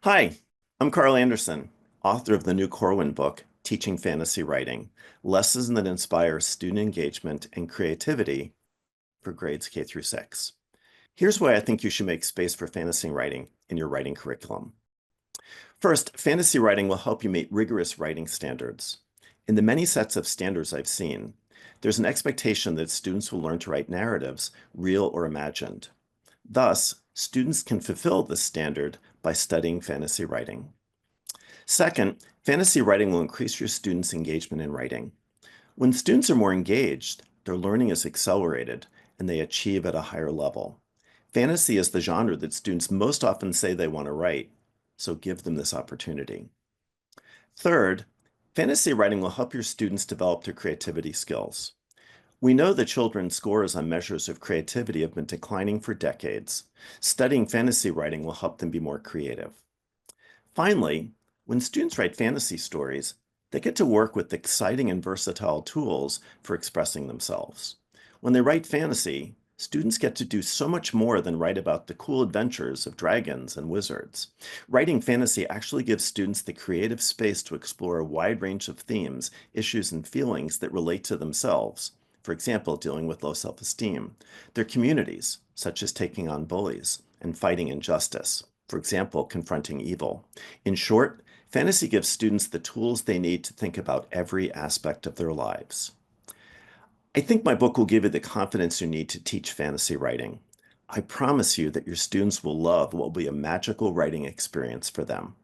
Hi, I'm Carl Anderson, author of the new Corwin book, Teaching Fantasy Writing, Lessons that Inspire Student Engagement and Creativity for Grades K through 6. Here's why I think you should make space for fantasy writing in your writing curriculum. First, fantasy writing will help you meet rigorous writing standards. In the many sets of standards I've seen, there's an expectation that students will learn to write narratives, real or imagined. Thus, students can fulfill this standard by studying fantasy writing. Second, fantasy writing will increase your students' engagement in writing. When students are more engaged, their learning is accelerated and they achieve at a higher level. Fantasy is the genre that students most often say they want to write, so give them this opportunity. Third, fantasy writing will help your students develop their creativity skills. We know that children's scores on measures of creativity have been declining for decades. Studying fantasy writing will help them be more creative. Finally, when students write fantasy stories, they get to work with exciting and versatile tools for expressing themselves. When they write fantasy, students get to do so much more than write about the cool adventures of dragons and wizards. Writing fantasy actually gives students the creative space to explore a wide range of themes, issues, and feelings that relate to themselves. For example, dealing with low self-esteem, their communities, such as taking on bullies and fighting injustice. For example, confronting evil. In short, fantasy gives students the tools they need to think about every aspect of their lives. I think my book will give you the confidence you need to teach fantasy writing. I promise you that your students will love what will be a magical writing experience for them.